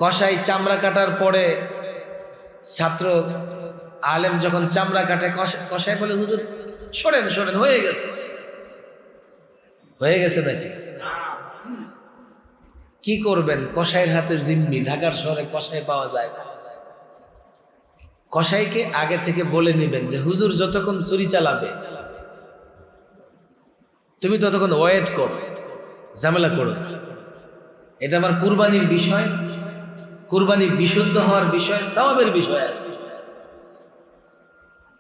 কসাই চামড়া কাটার পরে ছাত্র আলেম যখন চামড়া কাটে, কসাই বলে হুজুর সরেন সরেন, হয়ে গেছে নাকি? কি করবেন? কসাইয়ের হাতে জিম্মি, ঢাকার শহরে কসাই পাওয়া যায় না। কসাইকে আগে থেকে বলে নিবেন যে হুজুর যতক্ষণ ছুরি চালাবে তুমি ততক্ষণ ওয়েট করো, ঝামেলা করো না। এটা আমার কুরবানির বিষয়, কুরবানি বিশুদ্ধ হওয়ার বিষয়, সওয়াবের বিষয় আছে।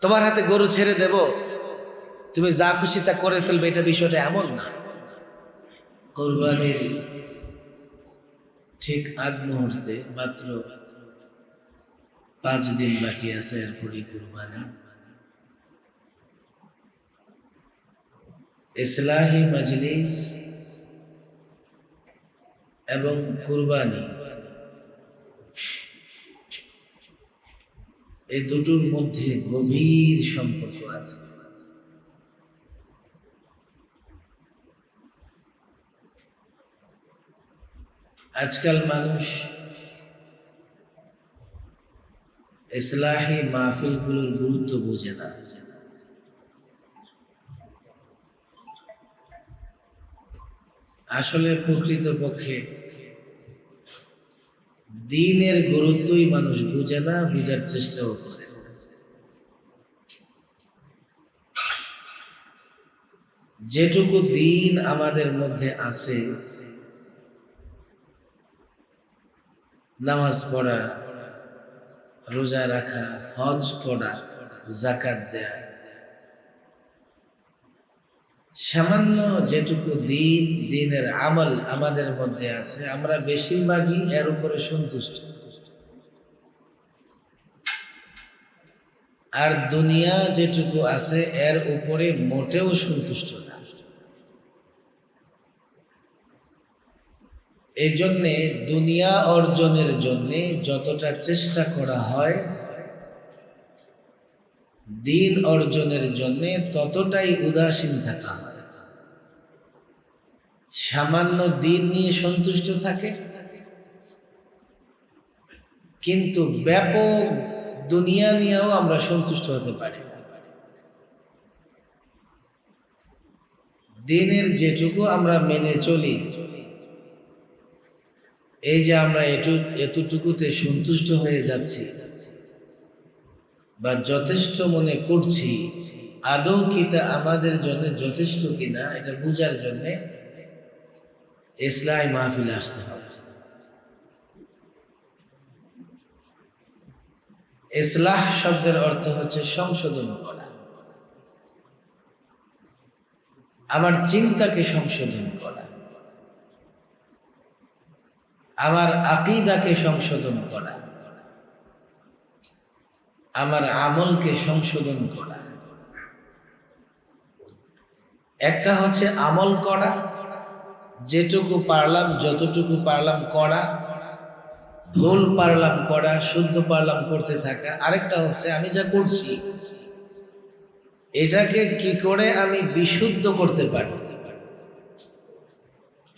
তোমার হাতে গরু ছেড়ে দেব, তুমি যা খুশি তা করে ফেলবে, এটা বিষয়টা এমন না। কুরবানির ঠিক আগ মুহূর্তে মাত্র 5 দিন বাকি আছে, এরপরই কুরবানি। ইসলাহি মজলিস এবং কুরবানি এই দুটোর মধ্যে গভীর সম্পর্ক আছে। আজকাল মানুষ ইসলাহি মাহফিলগুলোর গুরুত্ব বোঝে না। আসলে প্রকৃতপক্ষে দ্বীনের গুরুত্বই মানুষ বুঝে না, বুঝার চেষ্টাও করে। যেটুকু দ্বীন আমাদের মধ্যে আছে, নামাজ পড়া, রোজা রাখা, হজ করা, যাকাত দেয়া, সামান্য যেটুকু দ্বীনের আমল আমাদের মধ্যে আছে, আমরা বেশিরভাগই এর উপরে সন্তুষ্ট। আর দুনিয়া যেটুকু আছে এর উপরে মোটেও সন্তুষ্ট না। এই জন্যে দুনিয়া অর্জনের জন্যে যতটা চেষ্টা করা হয়, দ্বীন অর্জনের জন্যে ততটাই উদাসীন থাকা হয়। সামান্য দ্বীন নিয়ে সন্তুষ্ট থাকে, কিন্তু ব্যাপক দুনিয়া নিয়েও আমরা সন্তুষ্ট হতে পারি না। দ্বীনের যেটুকু আমরা মেনে চলি, এই যে আমরা এতটুকুতে সন্তুষ্ট হয়ে যাচ্ছি বা যথেষ্ট মনে করছি, আদৌ কি তা আমাদের জন্য যথেষ্ট কিনা এটা বুঝার জন্য ইসলাহি মাহফিলে আসতে হবে। ইসলাহ শব্দের অর্থ হচ্ছে সংশোধন করা, আমার চিন্তাকে সংশোধন করা, আমার আকীদাকে সংশোধন করা, আমার আমলকে সংশোধন করা। একটা হচ্ছে আমল করা, যেটুকু পারলাম যতটুকু পারলাম করা, ভুল পারলাম করা, শুদ্ধ পারলাম করতে থাকা। আরেকটা হচ্ছে আমি যা করছি এটাকে কি করে আমি বিশুদ্ধ করতে পারি,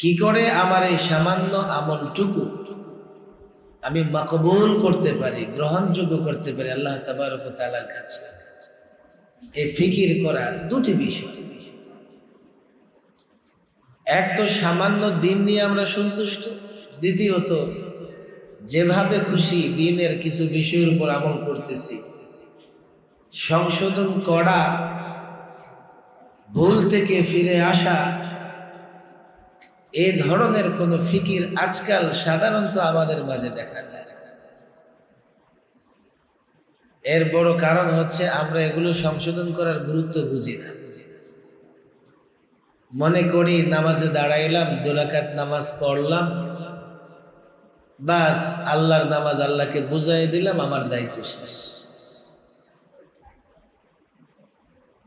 কি করে আমার এই সামান্য আমলটুকু আমি মকবুল করতে পারি, গ্রহণযোগ্য করতে পারি আল্লাহ তাবারক ওয়া তাআলার কাছে। এই ফিকির করা দুটি বিষয়। এক তো সামান্য দিন নিয়ে আমরা সন্তুষ্ট, দ্বিতীয়ত যেভাবে খুশি দিনের কিছু বিষয়ের উপর আমল করতেছি, সংশোধন করা, ভুল থেকে ফিরে আসা, এই ধরনের কোন ফিকির আজকাল সাধারণত আমাদের মাঝে দেখা যায়। এর বড় কারণ হচ্ছে আমরা এগুলো সংশোধন করার গুরুত্ব বুঝি না। মনে করি নামাজে দাঁড়াইলাম, 2 রাকাত নামাজ পড়লাম, বাস আল্লাহর নামাজ আল্লাহকে বুঝাই দিলাম, আমার দায়িত্ব শেষ।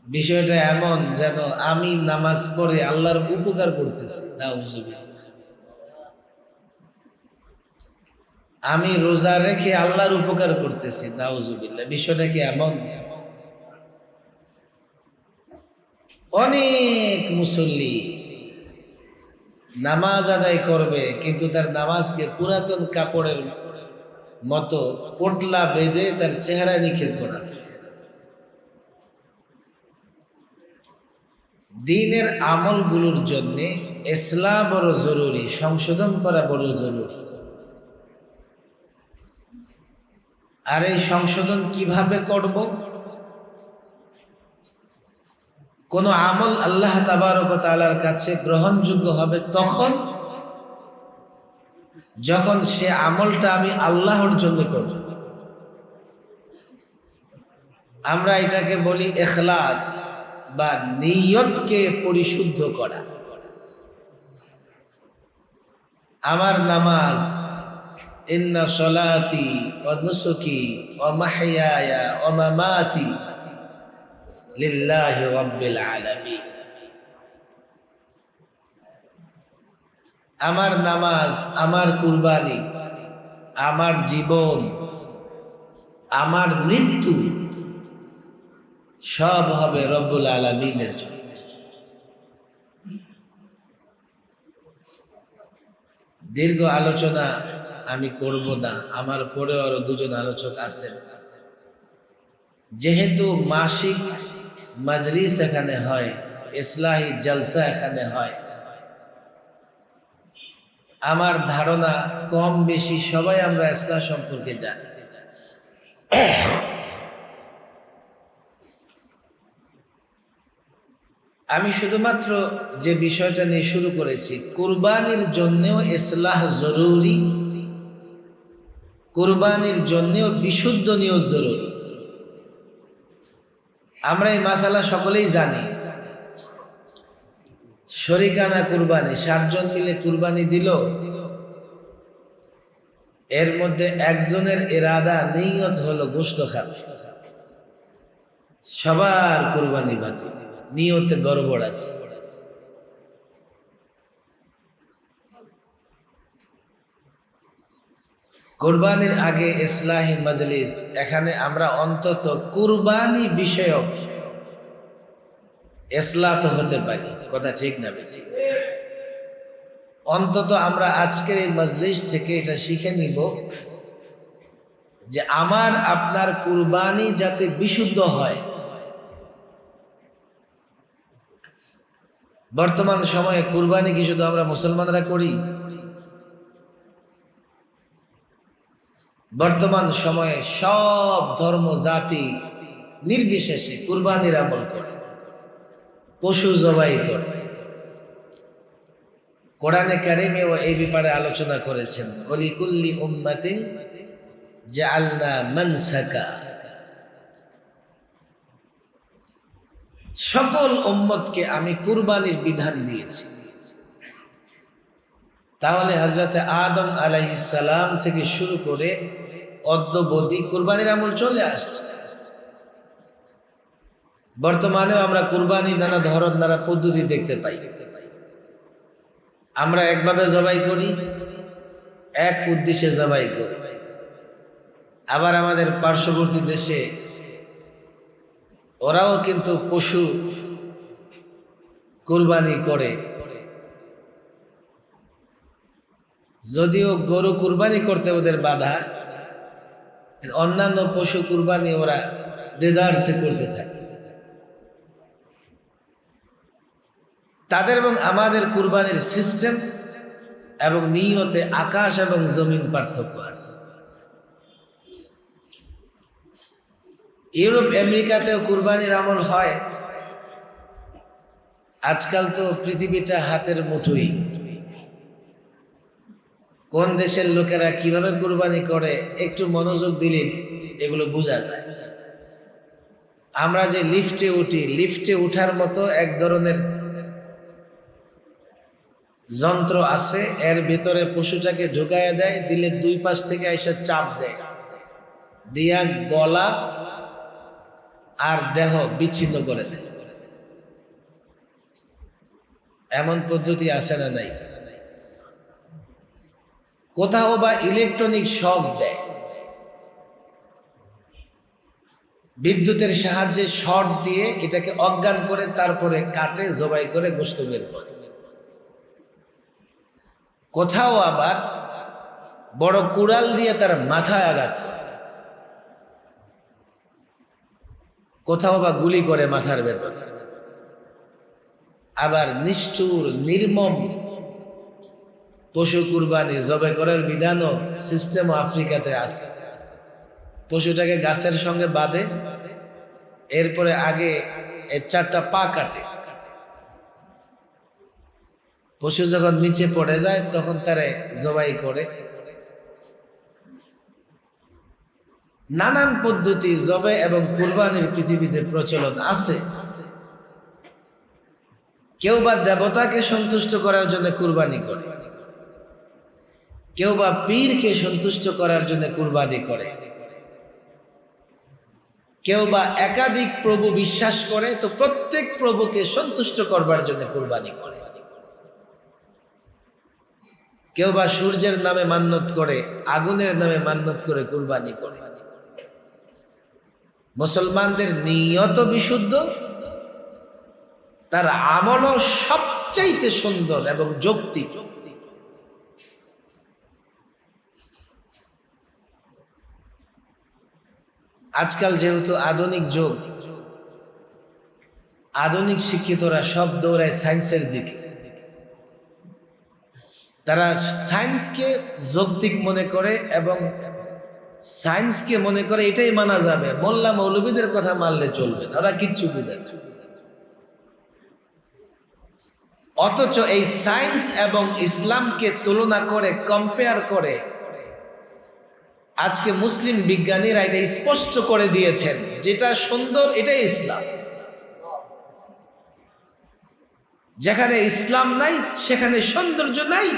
বিষয়টা এমন যেন আমি নামাজ পড়ে আল্লাহর উপকার করতেছি। নাউজুবিল্লাহ। আমি রোজা রেখে আল্লাহর উপকার করতেছি। নাউজুবিল্লাহ। বিষয়টা কি এমন? অনেক মুসল্লি নামাজ আদায় করবে, কিন্তু তার নামাজকে পুরাতন কাপড়ের মতো পোটলা বেঁধে তার চেহারায় নিক্ষেপ করা। দিনের আমলগুলোর জন্যে ইসলাম বড় জরুরি, সংশোধন করা বড় জরুরি। আর এই সংশোধন কিভাবে করব? কোন আমল আল্লাহ তাবারক ওয়া তাআলার কাছে গ্রহণযোগ্য হবে তখন যখন সে আমলটা আমি আল্লাহর জন্য করব। আমরা এটাকে বলি ইখলাস বা নিয়তকে পরিশুদ্ধ করা। আমার নামাজ, ইন্না সলাতি ওয়া নুসুকি ওয়া মাহইয়ায়া ওয়া মামাতি লিল্লাহি রাব্বিল আলামিন। আমার নামাজ, আমার কুরবানি, আমার জীবন, আমার মৃত্যু সব হবে রব্বুল আলামিনের জন্য। দীর্ঘ আলোচনা আমি করব না, আমার পরে আরো দুজন আলোচক আছেন। যেহেতু মাসিক মাজলিস এখানে হয়, ইসলাহি জলসা এখানে হয়, আমার ধারণা কম বেশি সবাই আমরা ইসলাম সম্পর্কে জানি। আমি শুধুমাত্র যে বিষয়টা নিয়ে শুরু করেছি, কুরবানির জন্যেও ইসলাহ জরুরি, কুরবানির জন্যেও বিশুদ্ধ নিয়ত জরুরি। আমরা এই মাসালা সকলেই জানি। শরিকানা কুরবানি, 7 জন মিলে কুরবানি দিল, এর মধ্যে একজনের ইরাদা নিয়ত হলো গোশত খাবে, সবার কুরবানি বাতিল, নিয়তে গড়বড় আছে। কুরবানির আগে ইসলাহি মজলিস, এখানে আমরা অন্তত কুরবানি বিষয়ক ইসলাহ তো হতে পারি। কথা ঠিক না বেঠিক? অন্তত আমরা আজকের এই মজলিস থেকে এটা শিখে নিব যে আমার আপনার কুরবানি যাতে বিশুদ্ধ হয়। বর্তমান সময়ে কুরবানি কি শুধু আমরা মুসলমানরা করি? বর্তমান সময়ে সব ধর্ম জাতি নির্বিশেষে কুরবানির আমল করে, পশু জবাই করে। কোরআনে কারিমেও এই ব্যাপারে আলোচনা করেছেন, ওয়ালিকুল্লি উম্মাতিন জাআলনা মানসাকা। সকল উম্মতকে আমি কুরবানির বিধান দিয়েছি। তাহলে হযরতে আদম আলাইহিস সালাম থেকে শুরু করে অদ্যবধি কুরবানির আমল চলে আসছে। বর্তমানেও আমরা কুরবানির নানা ধরন, নানা পদ্ধতি দেখতে পাই। আমরা একভাবে জবাই করি, এক উদ্দেশ্যে জবাই করি। আবার আমাদের পার্শ্ববর্তী দেশে ওরাও কিন্তু পশু কুরবানি করে। যদিও গরু কুরবানি করতে ওদের বাধা, অন্যান্য পশু কুরবানি ওরা দেদারসে করতে থাকে। তাদের এবং আমাদের কুরবানির সিস্টেম এবং নিয়তে আকাশ এবং জমিন পার্থক্য আছে। ইউরোপ আমেরিকাতেও কুরবানির আমল হয়। আজকাল তো পৃথিবীটা হাতের মুঠোই। কোন দেশের লোকেরা কিভাবে কুরবানি করে একটু মনোযোগ দিলে এগুলো বোঝা যায়। আমরা যে লিফটে উঠি, লিফটে উঠার মতো এক ধরনের যন্ত্র আছে, এর ভিতরে পশুটাকে ঢুকাইয়া দেয়, দিলে দুই পাশ থেকে এসে চাপ দেয়, দিয়া গলা আর দেহ বিচ্ছিন্ন করে দেয়। এমন পদ্ধতি আছে না নাই? কোথাও বা ইলেকট্রনিক শক দেয়, বিদ্যুতের সাহায্যে শর্ট দিয়ে এটাকে অজ্ঞান করে তারপরে কাটে, জবাই করে গোশত বের করে। কোথাও আবার বড় কুড়াল দিয়ে তার মাথায় আঘাত, কোথাও বা গুলি করে মাথার ভেতর। আবার নিষ্ঠুর নির্মম পশু কুরবানি জবে করার বিধানও সিস্টেম আফ্রিকাতে আছে। পশুটাকে গাছের সঙ্গে বাঁধে, এরপরে আগে এর 4টা পা কাটে। পশু যখন নিচে পড়ে যায় তখন তারে জবাই করে। নানান পদ্ধতি জবে এবং কুরবানির পৃথিবীতে প্রচলন আছে। কেউ বা দেবতাকে সন্তুষ্ট করার জন্য কুরবানি করে, কেউ বা পীরকে সন্তুষ্ট করার জন্য কুরবানি করে, কেউ বা একাধিক প্রভু বিশ্বাস করে, তো প্রত্যেক প্রভুকে সন্তুষ্ট করবার জন্য কুরবানি করে। কেউ বা সূর্যের নামে মান্যত করে, আগুনের নামে মান্যত করে কুরবানি করে। মুসলমানদের নিয়ত বিশুদ্ধ, তার আমলও সবচাইতে সুন্দর এবং যৌক্তিক। আজকাল যেহেতু আধুনিক যুগ, আধুনিক শিক্ষিতরা সব দৌড়ায় সায়েন্সের দিকে। তারা সায়েন্সকে যৌক্তিক মনে করে এবং সায়েন্সকে মনে করে এটাই মানা যাবে, মোল্লা মৌলবীদের কথা মানলে চলবে না, ওরা কিচ্ছু বুঝাচ্ছে। অথচ এই সায়েন্স এবং ইসলামকে তুলনা করে, কম্পেয়ার করে আজকে মুসলিম বিজ্ঞানীরা এটা স্পষ্ট করে দিয়েছেন, যেটা সুন্দর এটাই ইসলাম। যেখানে ইসলাম নাই সেখানে সৌন্দর্য নাই।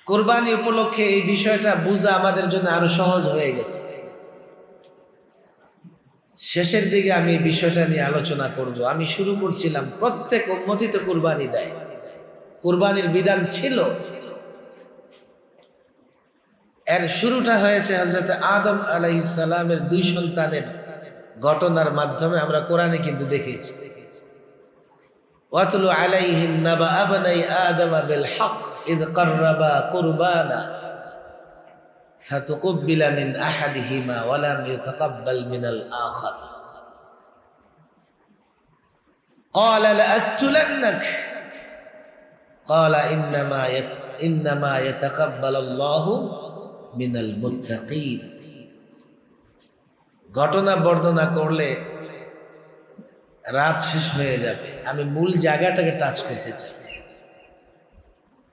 কুরবানি উপলক্ষে এই বিষয়টা বোঝা আমাদের জন্য আরো সহজ হয়ে গেছে। শেষের দিকে আমি এই বিষয়টা নিয়ে আলোচনা করব। আমি শুরু করছিলাম প্রত্যেক উম্মতি তো কুরবানি দেয়, কুরবানির বিধান ছিল। এর শুরুটা হয়েছে হযরত আদম আলাইহিস সালামের 2 সন্তানের ঘটনার মাধ্যমে, আমরা কোরআনে কিন্তু দেখেছি। ওয়াতলু আলাইহিম নাবা আবনাই আদম বিল হক ইয কাররাবা কুরবানা ফাতুকবিলা মিন আহাদিহিমা ওয়া লাম ইউতাকাব্বাল মিনাল আখার ক্বালা লাআকতুলান্নাক ক্বালা ইন্নামা ইয়াতাকাব্বালুল্লাহু মিনাল মুত্তাকিন। ঘটনা বর্ণনা করলে রাত শেষ হয়ে যাবে, আমি মূল জায়গাটাকে টাচ করতে চাই।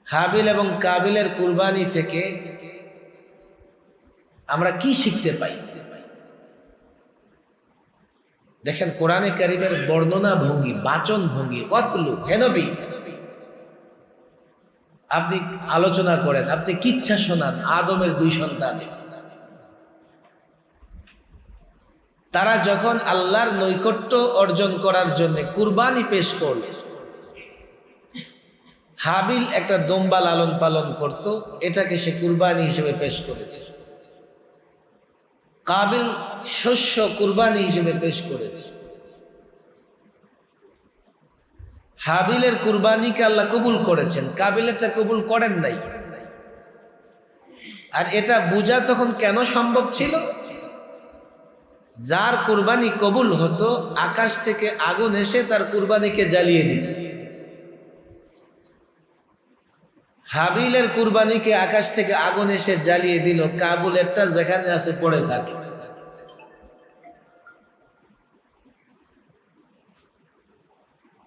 হাবিল এবং কাবিলের কুরবানি থেকে আমরা কি শিখতে পাই? দেখেন কোরআনে কারীমের বর্ণনা ভঙ্গি, বাচন ভঙ্গি, অতলু হেনবি, আপনি আলোচনা করেন, আপনি কিচ্ছা শোনান আদমের 2 সন্তানের। তারা যখন আল্লাহর নৈকট্য অর্জন করার জন্য কুরবানি পেশ করল, হাবিল একটা দম্বা লালন পালন করত, এটাকে সে কুরবানি হিসেবে পেশ করেছে। কাবিল শস্য কুরবানি হিসেবে পেশ করেছে। হাবিলের কুরবানিকে আল্লাহ কবুল করেছেন, কাবিলেরটা কবুল করেন নাই। আর এটা বোঝা তখন কেন সম্ভব ছিল? যার কুরবানি কবুল হতো আকাশ থেকে আগুন এসে তার কুরবানিকে জ্বালিয়ে দিত। হাবিলের কুরবানিকে আকাশ থেকে আগুন এসে জ্বালিয়ে দিল, কাবুলেরটা যেখানে আছে পড়ে থাকে।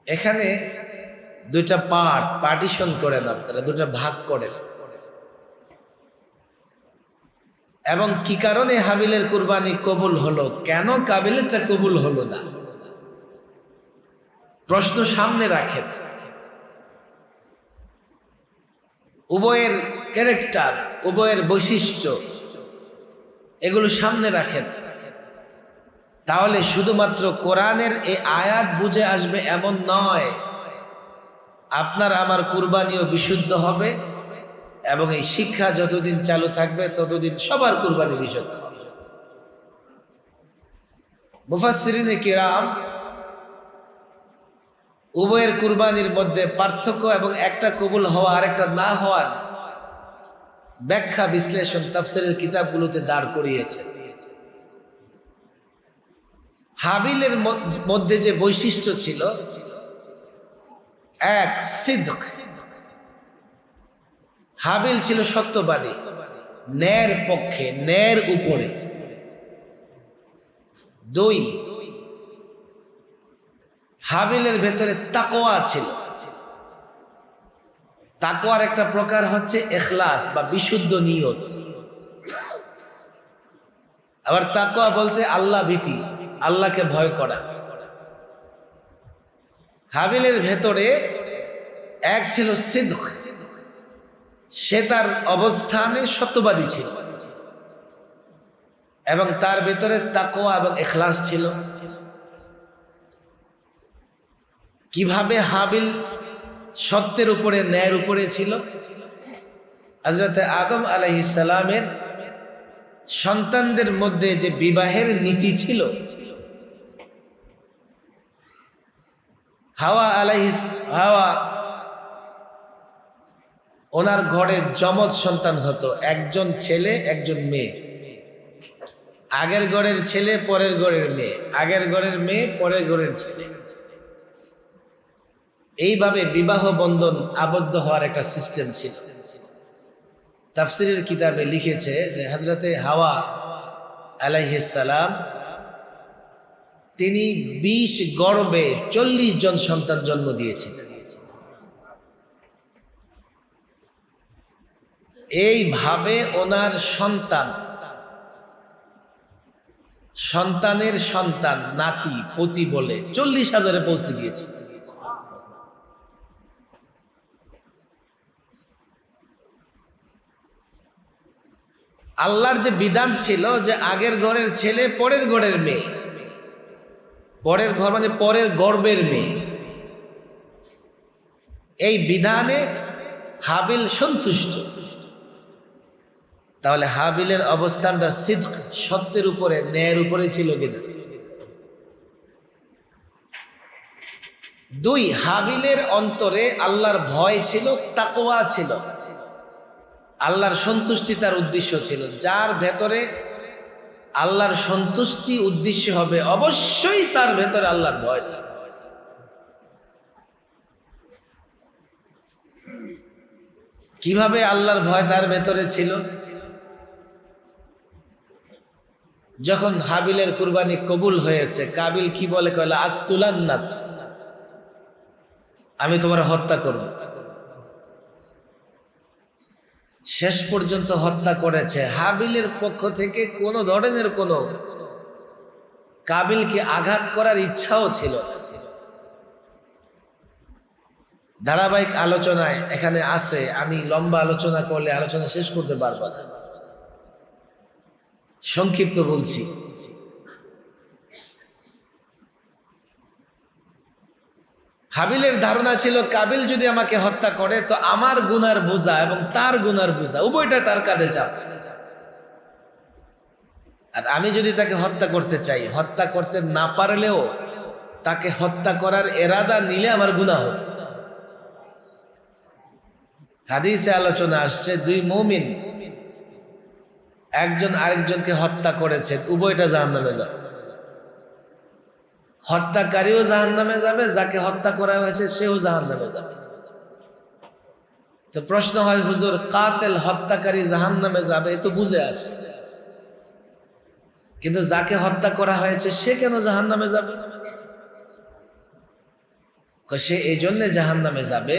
এখানে 2টা পার্টিশন করেন, আপনারা 2টা ভাগ করেন। এবং কি কারণে হাবিলের কুরবানি কবুল হলো, কেন কাবিলেরটা কবুল হলো না, প্রশ্ন সামনে রাখেন। উভয়ের ক্যারেক্টার, উভয়ের বৈশিষ্ট্য, এগুলো সামনে রাখেন। তাহলে শুধুমাত্র কোরআনের এই আয়াত বুঝে আসবে এমন নয়, আপনার আমার কুরবানিও বিশুদ্ধ হবে এবং এই শিক্ষা যতদিন চালু থাকবে ততদিন সবার কুরবানি বিশুদ্ধ হবে। মুফাসসিরিনে কিরাম উভয়ের কুরবানির মধ্যে পার্থক্য এবং একটা কবুল হওয়া আর একটা না হওয়ার ব্যাখ্যা বিশ্লেষণ তাফসীরের কিতাবগুলোতে দাঁড় করিয়েছে। হাবিলের মধ্যে যে বৈশিষ্ট্য ছিল, এক সিদক, হাবিল ছিল সত্যবাদী, ন্যায়ের পক্ষে, ন্যায়ের উপরে। দুই, হাবিলের ভেতরে তাকওয়া ছিল। তাকওয়ার একটা প্রকার হচ্ছে ইখলাস বা বিশুদ্ধ নিয়ত। আবার তাকওয়া বলতে আল্লাহ ভীতি, আল্লাহকে ভয় করা। হাবিলের ভেতরে এক ছিল সিদক, সে তার অবস্থানে সত্যবাদী ছিল এবং তার ভেতরে তাকওয়া এবং ইখলাস ছিল। কিভাবে হাবিল সত্যের উপরে, ন্যায়ের উপরে ছিল? হযরত আদম আলাইহিস সালামের সন্তানদের মধ্যে যে বিবাহের নীতি ছিল, হাওয়া ওনার ঘরে যমজ সন্তান হতো, একজন ছেলে একজন মেয়ে। আগের ঘরের ছেলে পরের ঘরের মেয়ে, আগের ঘরের মেয়ে পরের ঘরের ছেলে। এইভাবে বিবাহ বন্ধন আবদ্ধ হওয়ার একটা সিস্টেম ছিল। তাফসীরের কিতাবে লিখেছে যে হযরতে হাওয়া আলাইহিস সালাম তিনি 20 গর্ভে 40 জন সন্তান জন্ম দিয়েছিলেন। এইভাবে ওনার সন্তানের সন্তান, নাতি পতি বলে 40,000-এ পৌঁছে গিয়েছে। আল্লাহর যে বিধান ছিল যে আগের ঘরের ছেলে পরের ঘরের মেয়ে, পরের ঘর মানে পরের গর্বের মেয়ে, এই বিধানে হাবিল সন্তুষ্ট। তাহলে হাবিলের অবস্থানটা সিদক, সত্যের উপরে, ন্যায়ের উপরে ছিল কিনা? দুই, হাবিলের অন্তরে আল্লাহর ভয় ছিল, তাকওয়া ছিল, আল্লাহর সন্তুষ্টি তার উদ্দেশ্য ছিল। যার ভেতরে আল্লাহর সন্তুষ্টি উদ্দেশ্য হবে, অবশ্যই তার ভেতরে আল্লাহর ভয় থাকবে। কিভাবে আল্লাহর ভয় তার ভেতরে ছিল? যখন হাবিলের কুরবানি কবুল হয়েছে, কাবিল কি বলে? কয়লা আকতুলান্নাত, আমি তোমার হত্যা করব। শেষ পর্যন্ত হত্যা করেছে। হাবিলের পক্ষ থেকে কোনো ধরনের কোনো কাবিলকে আঘাত করার ইচ্ছাও ছিল না। ধারাবাহিক আলোচনায় এখানে আছে, আমি লম্বা আলোচনা করলে আলোচনা শেষ করতে পারবো না, সংক্ষিপ্ত বলছি। হাবিলের ধারণা ছিল কাবিল যদি আমাকে হত্যা করে তো আমার গুনার বোঝা এবং তার গুনার বোঝা উভয়টা তার কাঁধে চাপ। আর আমি যদি তাকে হত্যা করতে চাই, হত্যা করতে না পারলেও তাকে হত্যা করার এরাদা নিলে আমার গুনাহ হবে। হাদিসে আলোচনা আসছে, দুই মুমিন একজন আরেকজনকে হত্যা করেছে, উভয়টা জাহান্নামে যাবে। হত্যাকারীও জাহান্নামে যাবে, যাকে হত্যা করা হয়েছে সেও জাহান্নামে যাবে। তো প্রশ্ন হয়, হুজুর কাতেল হত্যাকারী জাহান্নামে যাবে, এ তো বুঝে আসে, কিন্তু যাকে হত্যা করা হয়েছে সে কেন জাহান্নামে যাবে? সে এই জন্যে জাহান্নামে যাবে,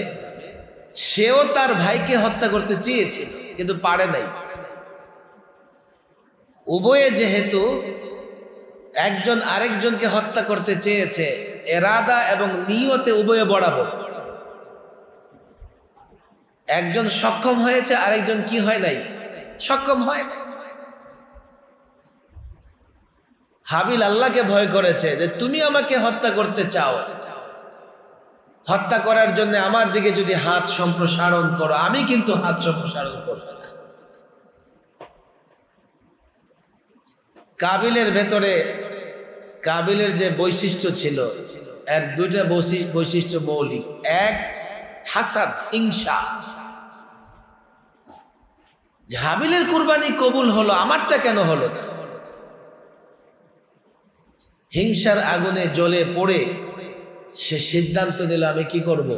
সেও তার ভাইকে হত্যা করতে চেয়েছিল কিন্তু পারে নাই। উভয়ে যেহেতু একজন আরেকজনকে হত্যা করতে চেয়েছে, এরাদা এবং নিয়তে উভয়ে বরাবর। একজন সক্ষম হয়েছে, আরেকজন কি হয় নাই? সক্ষম হয় নাই। হাবিল আল্লাহকে ভয় করেছে যে তুমি আমাকে হত্যা করতে চাও, হত্যা করার জন্য আমার দিকে যদি হাত সম্প্রসারণ করো, আমি কিন্তু হাত সম্প্রসারণ করব না। কাবিলের ভেতরে, কাবিলের যে বৈশিষ্ট্য ছিল, এর দুইটা বৈশিষ্ট্য মৌলিক। এক, হাসাদ, হিংসা। হাবিলের কুরবানি কবুল হলো, আমারটা কেন হলো না? হিংসার আগুনে জ্বলে পড়ে সে সিদ্ধান্ত নিল আমি কি করব,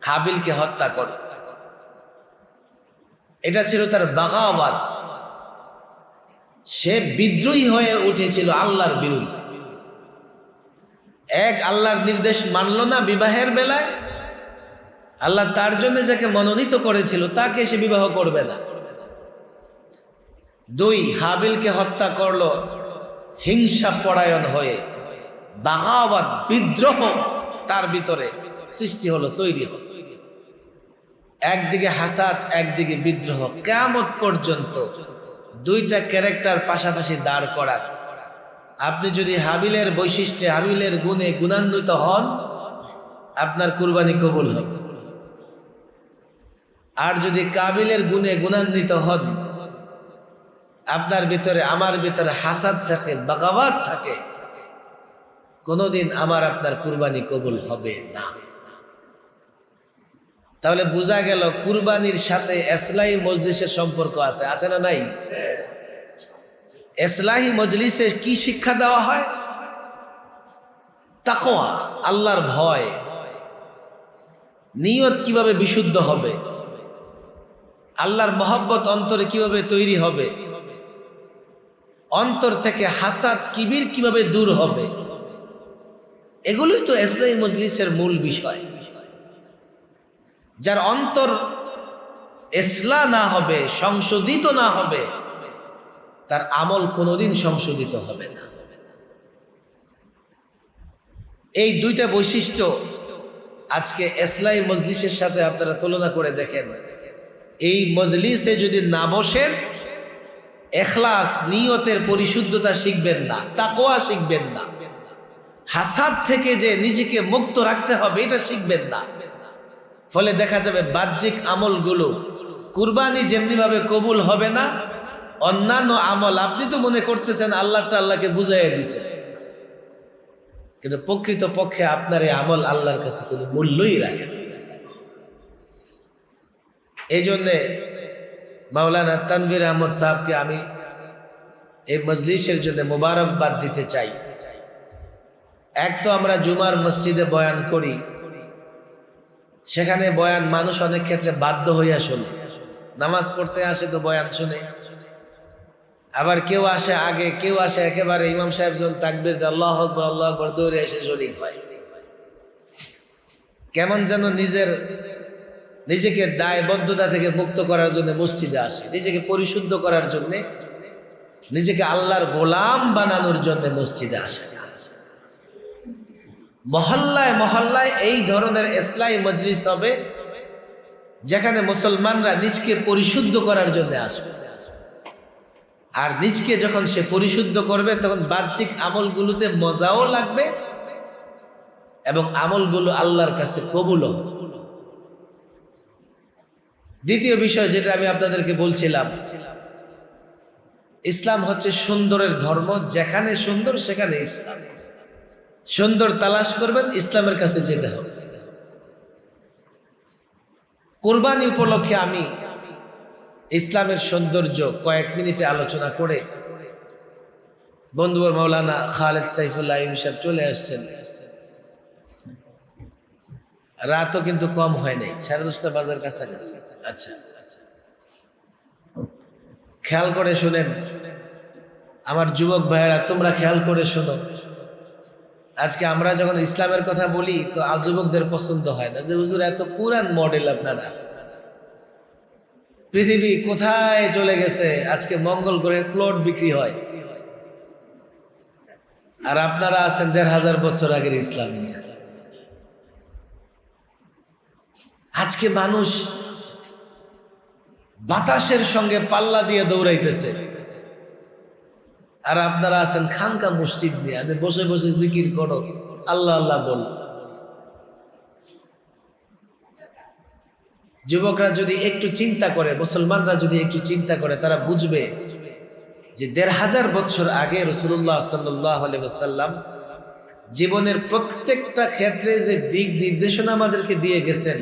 হাবিলকে হত্যা করব। এটা ছিল তার বাগাওয়াত। সে বিদ্রোহী হয়ে উঠেছিল আল্লাহর বিরুদ্ধে। এক, আল্লাহর নির্দেশ মানল না বিবাহের বেলায়। আল্লাহ তার জন্য যাকে মনোনীত করেছিল তাকে সে বিবাহ করবে না। দুই, হাবিলকে হত্যা করলো হিংসা পরায়ণ হয়ে। বাগাওয়াত, বিদ্রোহ তার ভিতরে সৃষ্টি হলো, তৈরি হলো। একদিকে হাসাদ, একদিকে বিদ্রোহ। কিয়ামত পর্যন্ত দুইটা ক্যারেক্টার পাশাপাশি দাঁড় করা। আপনি যদি হাবিলের বৈশিষ্ট্যে, হাবিলের গুণে গুণান্বিত হন, আপনার কুরবানি কবুল হবে। আর যদি কাবিলের গুণে গুণান্বিত হন, আপনার ভিতরে, আমার ভিতরে হাসাদ থাকে, বাগাওয়াত থাকে, কোনোদিন আমার আপনার কুরবানি কবুল হবে না। তাহলে বোঝা গেল কুরবানির সাথে ইসলাহি মজলিসের সম্পর্ক আছে, আছে না নাই? ইসলাহি মজলিসে কি শিক্ষা দেওয়া হয়? তাকওয়া, আল্লাহর ভয়। নিয়ত কিভাবে বিশুদ্ধ হবে, আল্লাহর মহব্বত অন্তরে কিভাবে তৈরি হবে, অন্তর থেকে হাসাদ, কিবির কিভাবে দূর হবে, এগুলোই তো ইসলাহি মজলিসের মূল বিষয়। যার অন্তর ইসলাহ না হবে, সংশোধিত না হবে, তার আমল কোনোদিন সংশোধিত হবে না। এই দুইটা বৈশিষ্ট্য আজকে ইসলাহি মজলিসের সাথে আপনারা তুলনা করে দেখেন। এই মজলিসে যদি না বসেন, ইখলাস, নিয়তের পরিশুদ্ধতা শিখবেন না, তাকওয়া শিখবেন না, হাসাদ থেকে যে নিজেকে মুক্ত রাখতে হবে এটা শিখবেন না। ফলে দেখা যাবে বাহ্যিক আমলগুলো, কুরবানি যেমনিভাবে কবুল হবে না, অন্যান্য আমল আপনি তো মনে করতেছেন আল্লাহটা আল্লাহকে বুঝাইয়া দিছে, কিন্তু প্রকৃত পক্ষে আপনার এই আমল আল্লাহর কাছে কোনো মূল্যই রাখে না। এই জন্যে মাওলানা তানভীর আহমদ সাহেবকে আমি এই মজলিসের জন্য মোবারকবাদ দিতে চাই। এক তো আমরা জুমার মসজিদে বয়ান করি, সেখানে বয়ান মানুষ অনেক ক্ষেত্রে বাধ্য হইয়া শোনে। নামাজ পড়তে আসে তো বয়ান শুনে, আবার কেউ আসে আগে, কেউ আসে একেবারে ইমাম সাহেব যখন তাকবীর দেয় আল্লাহু আকবার আল্লাহু আকবার দৌড়ে এসে শরীক হয়। কেমন যেন নিজেকে দায়বদ্ধতা থেকে মুক্ত করার জন্য মসজিদে আসে, নিজেকে পরিশুদ্ধ করার জন্য, নিজেকে আল্লাহর গোলাম বানানোর জন্য মসজিদে আসে। মহল্লায় মহল্লায় এই ধরনের ইসলাহি মজলিস হবে যেখানে মুসলমানরা নিজকে পরিশুদ্ধ করার জন্য আসবে। আর নিজকে যখন সে পরিশুদ্ধ করবে তখন বাহ্যিক আমলগুলোতে মজাও লাগবে এবং আমলগুলো আল্লাহর কাছে কবুল হবে। দ্বিতীয় বিষয় যেটা আমি আপনাদেরকে বলছিলাম, ইসলাম হচ্ছে সুন্দরের ধর্ম। যেখানে সুন্দর সেখানে ইসলাম। সুন্দর তালাশ করবেন, ইসলামের কাছে যেতে হবে। কুরবানি উপলক্ষে আমি ইসলামের সৌন্দর্য কয়েক মিনিটে আলোচনা করে বন্ধুবর মাওলানা খালেদ সাইফুল্লাহ সাহেব চলে আসছেন। রাতও কিন্তু কম হয় নাই, 10:30 বাজার কাছাকাছি। আচ্ছা, খেয়াল করে শুনেন আমার যুবক ভাইয়েরা, তোমরা খেয়াল করে শোনো। আজকে আমরা যখন ইসলামের কথা বলি তো যুবকদের পছন্দ হয় না, যে হুজুর এত পুরান মডেল আপনারা, পৃথিবী কোথায় চলে গেছে, আজকে মঙ্গল গ্রহে প্লট বিক্রি হয়, আর আপনারা আছেন 1500 বছর আগের ইসলাম নিয়ে। আজকে মানুষ বাতাসের সঙ্গে পাল্লা দিয়ে দৌড়াইতেছে, আর আপনারা আছেন খানকা মসজিদ নিয়ে বসে বসে জিকির করো, আল্লাহ আল্লাহ বল। যুবকরা যদি একটু চিন্তা করে, মুসলমানরা যদি একটু চিন্তা করে, তারা বুঝবে যে 1500 বছর আগে রাসূলুল্লাহ সাল্লাল্লাহু আলাইহি ওয়াসাল্লাম জীবনের প্রত্যেকটা ক্ষেত্রে যে দিক নির্দেশনা আমাদেরকে দিয়ে গেছেন,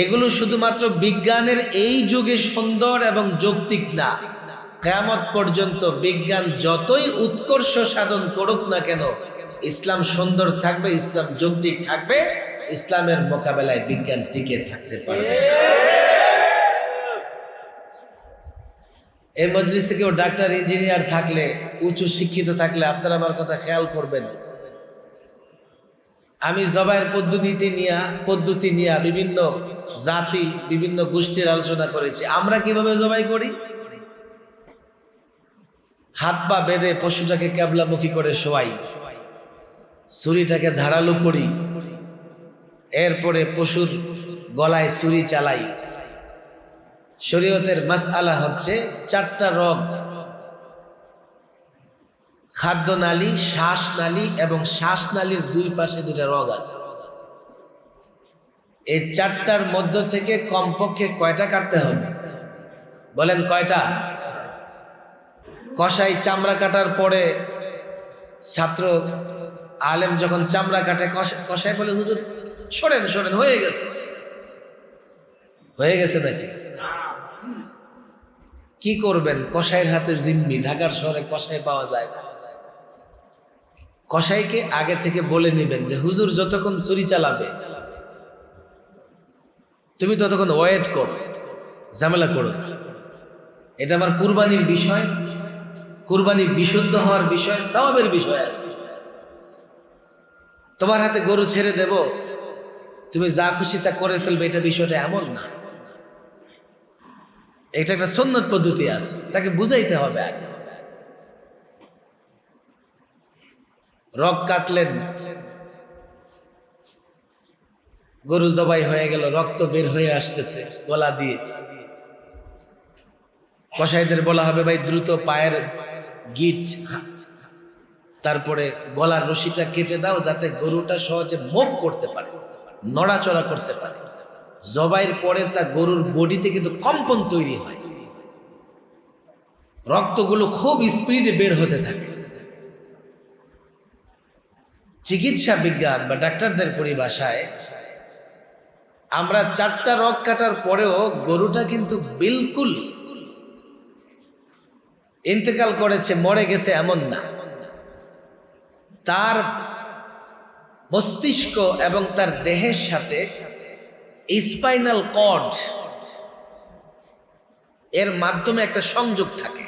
এগুলো শুধুমাত্র বিজ্ঞানের এই যুগে সুন্দর এবং যৌক্তিক না, কিয়ামত পর্যন্ত বিজ্ঞান যতই উৎকর্ষ সাধন করুক না কেন, ইসলাম সুন্দর থাকবে, ইসলাম যৌক্তিক থাকবে, ইসলামের মোকাবেলায় বিজ্ঞান টিকে থাকতে পারবে। এই মজলিসে কেউ ডাক্তার, ইঞ্জিনিয়ার থাকলে, উচ্চ শিক্ষিত থাকলে আপনারা আমার কথা খেয়াল করবেন। আমি জবাইয়ের পদ্ধতি নিয়ে বিভিন্ন জাতি, বিভিন্ন গোষ্ঠীর আলোচনা করেছি। আমরা কিভাবে জবাই করি? হাত পা বেঁধে পশুটাকে ক্যাবলামুখী করে শোয়াই, ছুরিটাকে ধারালো করি, এরপরে পশুর গলায় ছুরি চালাই। শরীয়তের মাসআলা হচ্ছে 4টা রগ, খাদ্যনালী, শ্বাসনালী এবং শ্বাসনালীর 2 পাশে 2টা রগ আছে। এই 4টার মধ্য থেকে কমপক্ষে কয়টা কাটতে হবে? বলেন কয়টা? কসাই চামড়া কাটার পরে ছাত্র আলেম যখন চামড়া কাটে, কসাই বলে হুজুর সরেন সরেন, হয়ে গেছে। হয়ে গেছে নাকি? কি করবেন? কসাইয়ের হাতে জিম্মি, ঢাকার শহরে কসাই পাওয়া যায় না। কসাইকে আগে থেকে বলে নিবেন যে হুজুর যতক্ষণ ছুরি চালাবে তুমি ততক্ষণ ওয়েট করো, ঝামেলা করো। এটা আমার কুরবানির বিষয়, কুরবানি বিশুদ্ধ হওয়ার বিষয়, সওয়াবের বিষয় আছে। তোমার হাতে গরু ছেড়ে দেব, তুমি যা খুশি তা করে ফেলবে, এটা বিষয়টা এমন না। এটা একটা সুন্নত পদ্ধতি আছে, তাকে বুঝাইতে হবে আগে। রগ কাটলেন, গরু জবাই হয়ে গেল, রক্ত বের হয়ে আসতেছে গলা দিয়ে। কসাইদের বলা হবে ভাই দ্রুত পায়ের গিট, তারপরে গলার রশিটা কেটে দাও, যাতে গরুটা সহজে মুভ করতে পারে, নড়াচড়া করতে পারে। জবাইয়ের পরে তা গরুর বডিতে কিন্তু কম্পন তৈরি হয়, রক্তগুলো খুব স্পিডে বের হতে থাকে। চিকিৎসা বিজ্ঞান বা ডাক্তারদের পরিভাষায় আমরা 4টা রগ কাটার পরেও গরুটা কিন্তু বিলকুল ইন্তেকাল করেছে, মরে গেছে এমন না। তার মস্তিষ্ক এবং তার দেহের সাথে স্পাইনাল কর্ড এর মাধ্যমে একটা সংযোগ থাকে।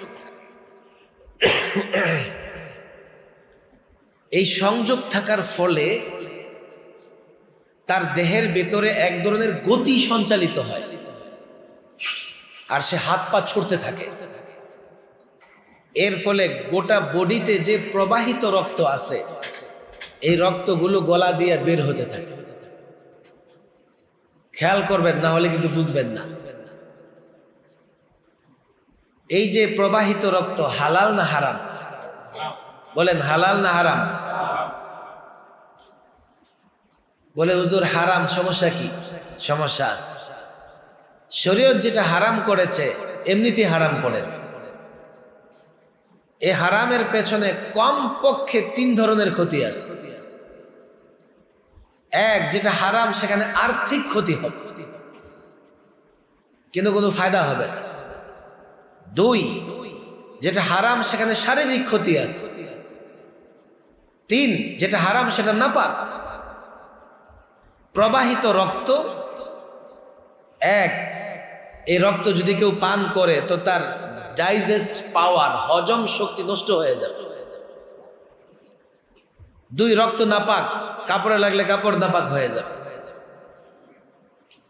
এই সংযোগ থাকার ফলে তার দেহের ভেতরে এক ধরনের গতি সঞ্চালিত হয়, আর সে হাত পা ছুটতে থাকে। এর ফলে গোটা বডিতে যে প্রবাহিত রক্ত আছে, এই রক্তগুলো গলা দিয়ে বের হতে থাকে। খেয়াল করবেন, না হলে কিন্তু বুঝবেন না। এই যে প্রবাহিত রক্ত হালাল না হারাম? বলেন হালাল না হারাম? বলে হুজুর হারাম, সমস্যা কি? সমস্যা আছে। শরীয়ত যেটা হারাম করেছে এমনিতেই হারাম করে। এই হারামের পেছনে কমপক্ষে 3 ধরনের ক্ষতি আছে। এক, যেটা হারাম সেখানে আর্থিক ক্ষতি হবে, কিন্তু কোনো ফায়দা হবে না। 2, যেটা হারাম সেখানে শারীরিক ক্ষতি আছে। 3, যেটা হারাম সেটা নাপাক। প্রবাহিত রক্ত, এই রক্ত যদি কেউ পান করে তো তার ডাইজেস্ট পাওয়ার, হজম শক্তি নষ্ট হয়ে যাবে। 2, রক্ত নাপাক, কাপড়ে লাগলে কাপড় নাপাক হয়ে যাবে।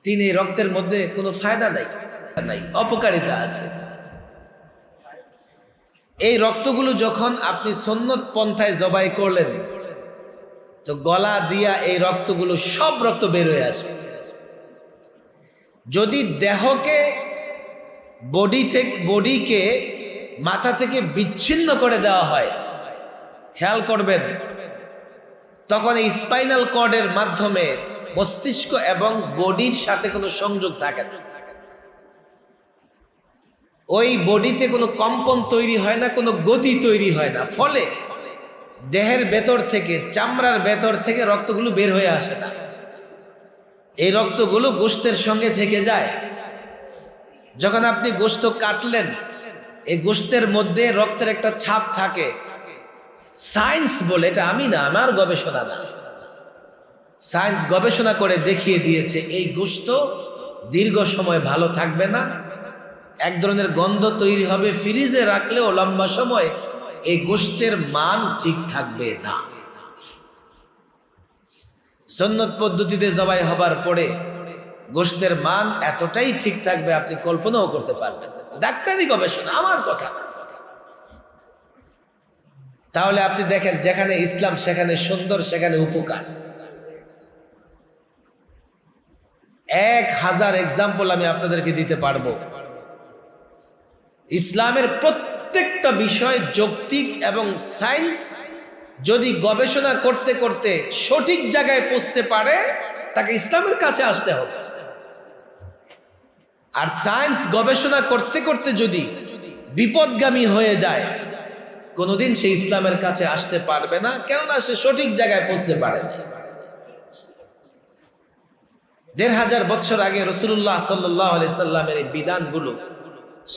3, এই রক্তের মধ্যে কোনো ফায়দা নাই, অপকারিতা আছে। এই রক্তগুলো যখন আপনি সুন্নত পন্থায় জবাই করলেন, তো গলা দিয়া এই রক্তগুলো সব রক্ত বের হয়ে আসবে। যদি দেহকে, বডিকে মাথা থেকে বিচ্ছিন্ন করে দেওয়া হয়, খেয়াল করবেন, তখন এই স্পাইনাল কর্ডের মাধ্যমে মস্তিষ্ক এবং বডির সাথে কোনো সংযোগ থাকে না। ওই বডিতে কোনো কম্পন তৈরি হয় না, কোনো গতি তৈরি হয় না। ফলে দেহের ভেতর থেকে, চামড়ার ভেতর থেকে রক্তগুলো বের হয়ে আসে না। এই রক্তগুলো গোশতের সঙ্গে থেকে যায়। যখন আপনি গোশত কাটলেন, এই গোশতের মধ্যে রক্তের একটা ছাপ থাকে। সায়েন্স বলে, এটা আমি না, আমার গবেষণা না, সায়েন্স গবেষণা করে দেখিয়ে দিয়েছে এই গোশত দীর্ঘ সময় ভালো থাকবে না। এক ধরনের গন্ধ তৈরি হবে, ফ্রিজে রাখলেও লম্বা সময় এই গোশতের মান ঠিক থাকবে না। সুন্নত পদ্ধতিতে জবাই হবার পরে গোশতের মান এতটাই ঠিক থাকবে আপনি কল্পনাও করতে পারবেন না। ডাক্তারি গবেষণা, আমার কথা। তাহলে আপনি দেখেন, যেখানে ইসলাম সেখানে সুন্দর, সেখানে উপকার। 1000 এক্সাম্পল আমি আপনাদেরকে দিতে পারবো। ইসলামের প্রত্যেকটা বিষয় যৌক্তিক এবং সায়েন্স যদি গবেষণা করতে করতে সঠিক জায়গায় পৌঁছতে পারে, তাকে ইসলামের কাছে আসতে হবে। আর সায়েন্স গবেষণা করতে করতে যদি বিপদগামী হয়ে যায়, কোনোদিন সে ইসলামের কাছে আসতে পারবে না, কেননা সে সঠিক জায়গায় পৌঁছতে পারে না। 1500 বছর আগে রাসূলুল্লাহ সাল্লাল্লাহু আলাইহি সাল্লামের এই বিধানগুলো,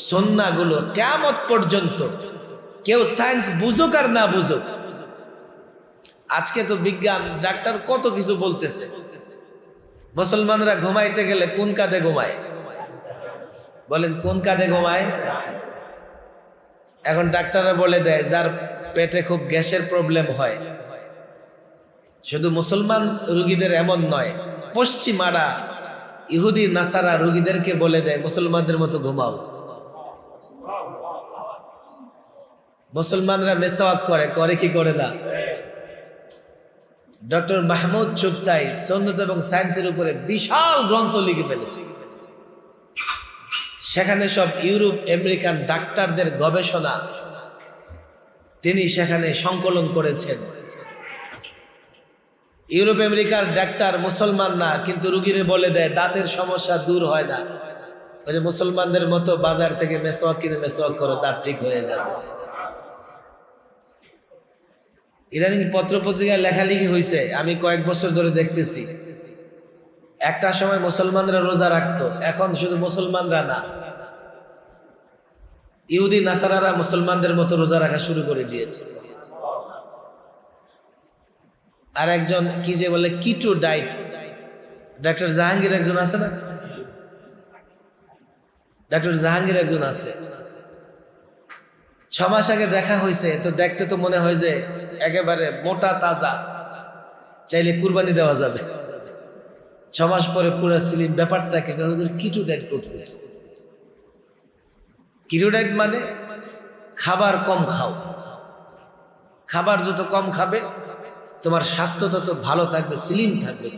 সুন্নাহগুলো কিয়ামত পর্যন্ত কেউ সায়েন্স বুঝুক আর না বুঝুক। আজকে তো বিজ্ঞান, ডাক্তার কত কিছু বলতেছে। মুসলমানরা ঘুমাইতে গেলে কোন কাঁধে ঘুমায়? বলেন, কোন কাঁধে ঘুমায়? এখন ডাক্তাররা বলে দেয় যার পেটে খুব গ্যাসের প্রবলেম হয়। শুধু মুসলমান রোগীদের এমন নয়, পশ্চিমারা ইহুদি নাসারা রোগীদেরকে বলে দেয় মুসলমানদের মতো ঘুমাও। মুসলমানরা মেসওয়াক করে কি করে না? ডক্টর মাহমুদ চুগতাই সুন্নত এবং সায়েন্সের উপরে বিশাল গ্রন্থ লিখে ফেলেছে। সেখানে সব ইউরোপ আমেরিকান ডাক্তারদের গবেষণা তিনি সেখানে সংকলন করেছেন। ইউরোপ আমেরিকার ডাক্তার মুসলমান না, কিন্তু রুগীরে বলে দেয় দাঁতের সমস্যা দূর হয় না, ওই যে মুসলমানদের মতো বাজার থেকে মেসওয়াক কিনে মেসওয়াক করো, দাঁত ঠিক হয়ে যাবে। ইদানিং পত্র পত্রিকায় লেখালেখি হয়েছে, আমি কয়েক বছর ধরে দেখতেছি। একটা সময় মুসলমানরা রোজা রাখতো, এখন শুধু মুসলমানরা না, ইহুদি নাসারারা মুসলমানদের মতো রোজা রাখা শুরু করে দিয়েছে। আর একজন কি যে বলে কিটো ডায়েট, ডাক্তার জাহাঙ্গীর একজন আছে না, ডাক্তার জাহাঙ্গীর একজন আছে। 6 মাস আগে দেখা হয়েছে, তো দেখতে তো মনে হয় যে একেবারে মোটা তাজা, চাইলে কুরবানি দেওয়া যাবে। 6 মাস পরে পুরো স্লিম। ব্যাপারটাকে কিটো ডায়েট করতেছে। কিটো ডায়েট মানে খাবার কম খাও, খাবার যত কম খাবে তোমার স্বাস্থ্য তত ভালো থাকবে, স্লিম থাকবে।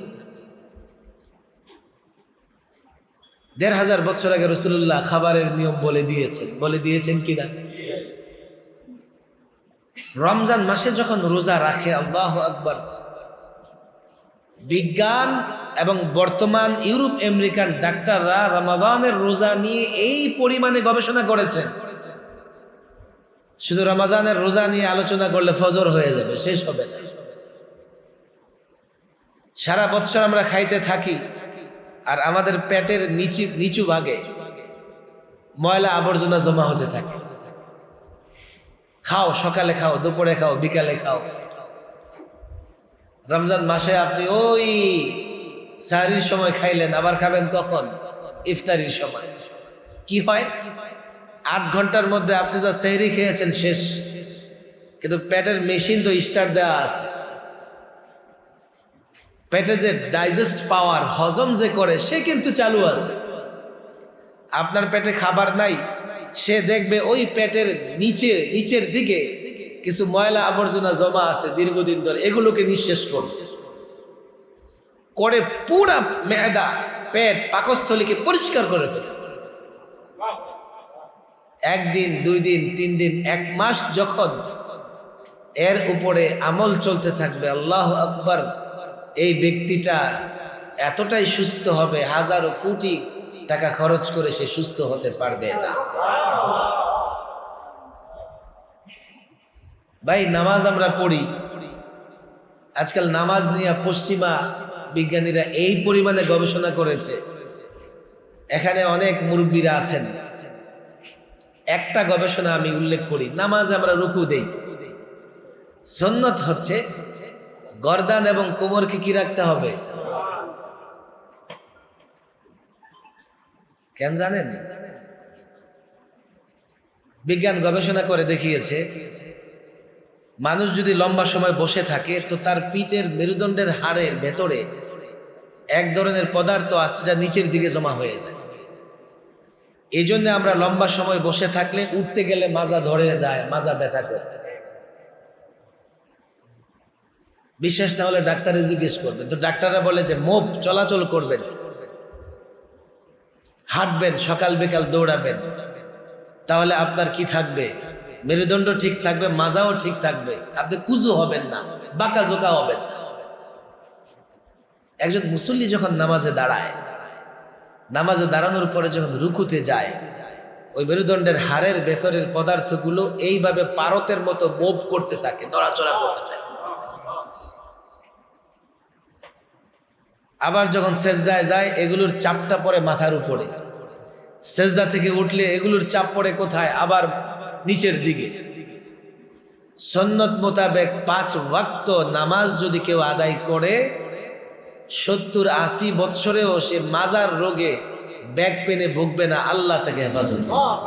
1500 বছর আগে রাসূলুল্লাহ খাবারের নিয়ম বলে দিয়েছেন কিনা? রমজান মাসে যখন রোজা রাখে, আল্লাহু আকবার, বিজ্ঞান এবং বর্তমান ইউরোপ আমেরিকান ডাক্তাররা রমাদানের রোজা নিয়ে এই পরিমাণে গবেষণা করেছেন। শুধু রমজানের রোজা নিয়ে আলোচনা করলে ফজর হয়ে যাবে, শেষ হবে না। সারা বছর আমরা খাইতে থাকি, আর আমাদের পেটের নিচু ভাগে ময়লা আবর্জনা জমা হতে থাকে। খাও, সকালে খাও, দুপুরে খাও, বিকালে খাও। রমজান মাসে আপনি ওই সাহরির সময় খাইলেন, আবার খাবেন কখন? ইফতারির সময়। কি হয়? 8 ঘন্টার মধ্যে আপনি যা সেহরি খেয়েছেন শেষ, কিন্তু পেটের মেশিন তো স্টার্ট দেওয়া আছে। পেটে যে ডাইজেস্ট পাওয়ার, হজম যে করে, সে কিন্তু চালু আছে। আপনার পেটে খাবার নাই, সে দেখবে ওই পেটের নিচের দিকে কিছু ময়লা আবর্জনা জমা আছে দীর্ঘদিন ধরে, এগুলোকে নিঃশেষ করে পুরা মেদা, পেট, পাকস্থলীকে পরিষ্কার করে ফেলে। 1 দিন, 2 দিন, 3 দিন, 1 মাস যখন এর উপরে আমল চলতে থাকবে, আল্লাহু আকবার, এই ব্যক্তিটা এতটাই সুস্থ হবে, হাজারো কোটি টাকা খরচ করে সে সুস্থ হতে পারবে না। ভাই, নামাজ আমরা পড়ি, আজকাল নামাজ নিয়ে পশ্চিমা বিজ্ঞানীরা এই পরিমাণে গবেষণা করেছে, এখানে অনেক মুরব্বীরা আছেন। একটা গবেষণা আমি উল্লেখ করি, নামাজ আমরা রুকু দেই, সুন্নত হচ্ছে গর্দান এবং কোমরকে কি রাখতে হবে, কেন জানেন? বিজ্ঞান গবেষণা করে দেখিয়েছে মানুষ যদি লম্বা সময় বসে থাকে তো তার পিঠের মেরুদণ্ডের হাড়ের ভেতরে এক ধরনের পদার্থ আছে যা নিচের দিকে জমা হয়ে যায়। এই জন্য আমরা লম্বা সময় বসে থাকলে উঠতে গেলে মাজা ধরে যায়, মাজা ব্যথা করে। বিশ্বাস না হলে ডাক্তারে জিজ্ঞেস করবেন, তো ডাক্তাররা বলে যে মুভ চলাচল করবেন, হাঁটবেন, সকাল বিকাল দৌড়াবেন, তাহলে আপনার কি থাকবে, মেরুদণ্ড ঠিক থাকবে, মাজাও ঠিক থাকবে, আপনি কুজু হবেন না, বাঁকা জোকা হবেন না। একজন মুসল্লি যখন নামাজে দাঁড়ায়, নামাজে দাঁড়ানোর পরে যখন রুকুতে যায়, ওই মেরুদণ্ডের হাড়ের ভেতরের পদার্থগুলো এইভাবে পারতের মতো মুভ করতে থাকে, নড়াচড়া করতে থাকে। আবার যখন সেজদায় যায় এগুলোর চাপটা পড়ে মাথার উপরে, সেজদা থেকে উঠলে এগুলোর চাপ পড়ে কোথায়, আবার নিচের দিকে। সুন্নত মোতাবেক 5 ওয়াক্ত নামাজ যদি কেউ আদায় করে 70-80 বৎসরেও সে মাজার রোগে ব্যাক পেনে ভুগবে না, আল্লাহ থেকে হেফাজত করবে।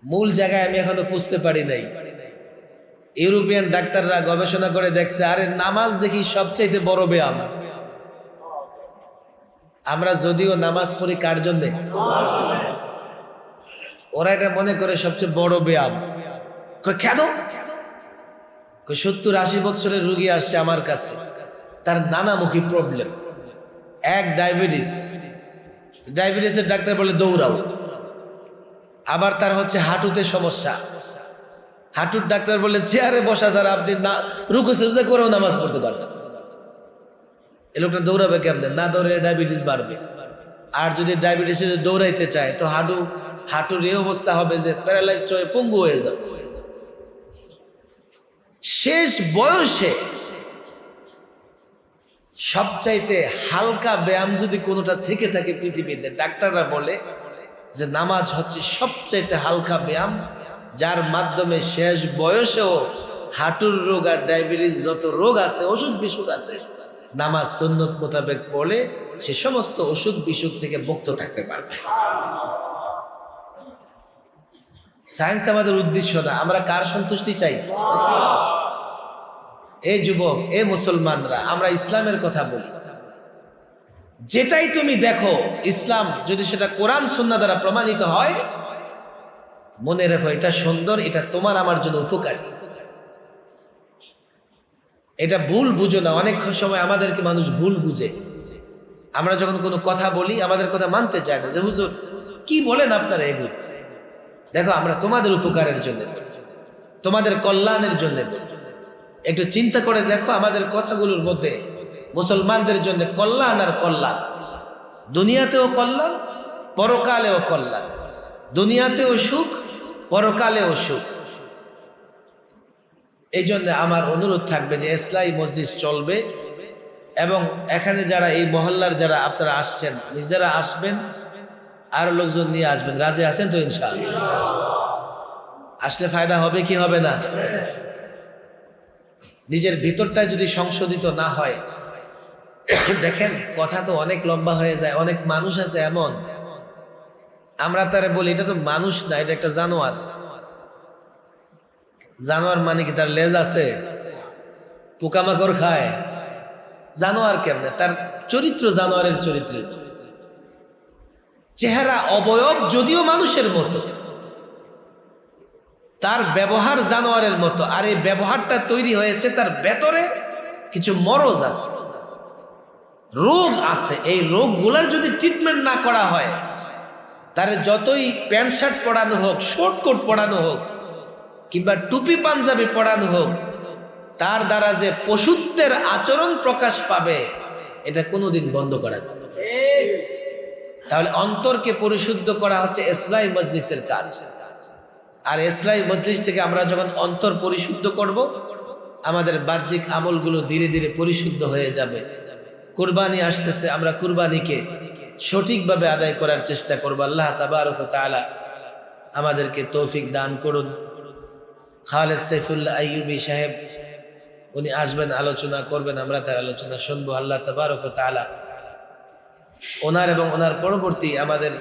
মূল জায়গায় আমি এখনো বুঝতে পারি নাই। ইউরোপিয়ান ডাক্তাররা গবেষণা করে দেখছে, আরে নামাজ দেখি সবচাইতে বড় ব্যায়াম। আমরা যদিও নামাজ পড়ি কার জন্যে, ওরা এটা মনে করে সবচেয়ে বড় ব্যায়াম। কেন? 70-80 বছরের রুগী আসছে আমার কাছে, তার নানামুখী প্রবলেম। এক ডায়াবেটিসের ডাক্তার বলে দৌড়াও। আবার তার হচ্ছে হাঁটুতে সমস্যা, হাঁটুর ডাক্তার বলে চেয়ারে বসা ছাড়া আপনি না রুকু সেজদা করেও নামাজ পড়তে পারবেন। এই লোকটা দৌড়াবে কেমনে? না দৌড়ে ডায়াবেটিস বাড়বে। আর যদি ডায়াবেটিসে দৌড়াইতে চায় তো হাঁটুর এই অবস্থা হবে যে প্যারালাইজড হয়ে পঙ্গু হয়ে যাবে। শেষ বয়সে সবচাইতে হালকা ব্যায়াম যদি কোনোটা থেকে থাকে পৃথিবীতে, ডাক্তাররা বলে যে নামাজ হচ্ছে সবচাইতে হালকা ব্যায়াম, যার মাধ্যমে শেষ বয়সেও হাঁটুর রোগ আর ডায়াবেটিস যত রোগ আছে, অসুখ বিসুখ আছে, নামাজ সুন্নত মোতাবেক পড়লে সে সমস্ত অসুখ বিসুখ থেকে মুক্ত থাকতে পারবে। সায়েন্স আমাদের উদ্দেশ্য না, আমরা কার সন্তুষ্টি চাই? এই যুবক, এ মুসলমানরা, আমরা ইসলামের কথা বলি। যেটাই তুমি দেখো ইসলাম যদি সেটা কোরআন সুন্নাহ দ্বারা প্রমাণিত হয়, মনে রেখো এটা সুন্দর, এটা তোমার আমার জন্য উপকারী। এটা ভুল বুঝো না। অনেক সময় আমাদেরকে মানুষ ভুল বুঝে। আমরা যখন কোনো কথা বলি আমাদের কথা মানতে চায় না, যে হুজুর কি বলেন আপনারা এগুলো। দেখো, আমরা তোমাদের উপকারের জন্য, তোমাদের কল্যাণের জন্য। একটু চিন্তা করে দেখো আমাদের কথাগুলোর মধ্যে মুসলমানদের জন্য কল্যাণ আর কল্যাণ, দুনিয়াতেও কল্যাণ, পরকালেও কল্যাণ, দুনিয়াতেও সুখ, পরকালেও সুখ। এই জন্য আমার অনুরোধ থাকবে যে ইসলামী মজলিস চলবে, এবং এখানে যারা এই মহল্লার যারা আপনারা আসছেন, নিজেরা আসবেন, আরো লোকজন নিয়ে আসবেন। রাজি আছেন তো? ইনশাআল্লাহ আসলে ফায়দা হবে কি হবে না? নিজের ভিতরটা যদি সংশোধিত না হয়, দেখেন কথা তো অনেক লম্বা হয়ে যায়। অনেক মানুষ আছে এমন, আমরা তারে বলি এটা তো মানুষ না, এটা একটা জানোয়ার। জানোয়ার মানে কি তার লেজ আছে, পোকামাকড় খায়? জানোয়ার কেমনে? তার চরিত্র জানোয়ারের চরিত্রের, চেহারা অবয়ব যদিও মানুষের মতো, তার ব্যবহার জানোয়ারের মতো। আর এই ব্যবহারটা তৈরি হয়েছে তার ভেতরে কিছু মরজ আছে, রোগ আছে। এই রোগগুলার যদি ট্রিটমেন্ট না করা হয়, তার যতই প্যান্ট শার্ট পরানো হোক, শর্ট কোট পরানো হোক, কিংবা টুপি পাঞ্জাবি পরানো হোক, তার দ্বারা যে পশুত্বের আচরণ প্রকাশ পাবে, এটা কোনোদিন বন্ধ করা যাবে না। তাহলে অন্তরকে পরিশুদ্ধ করা হচ্ছে ইসলামী মজলিসের কাজ। আর ইসলামী মজলিস থেকে আমরা যখন অন্তর পরিশুদ্ধ করব, আমাদের বাহ্যিক আমলগুলো ধীরে ধীরে পরিশুদ্ধ হয়ে যাবে। কুরবানি আসতেছে, আমরা কুরবানিকে সঠিকভাবে আদায় করার চেষ্টা করব। আল্লাহ তাবারক ওয়া তাআলা আমাদেরকে তৌফিক দান করুন। খালেদ সাইফুল্লাহ আইয়ুবী সাহেব উনি আসবেন, আলোচনা করবেন, আমরা তার আলোচনা শুনবো। আল্লাহ তাবারক ওয়া তাআলা ওনার এবং ওনার পরবর্তী আমাদের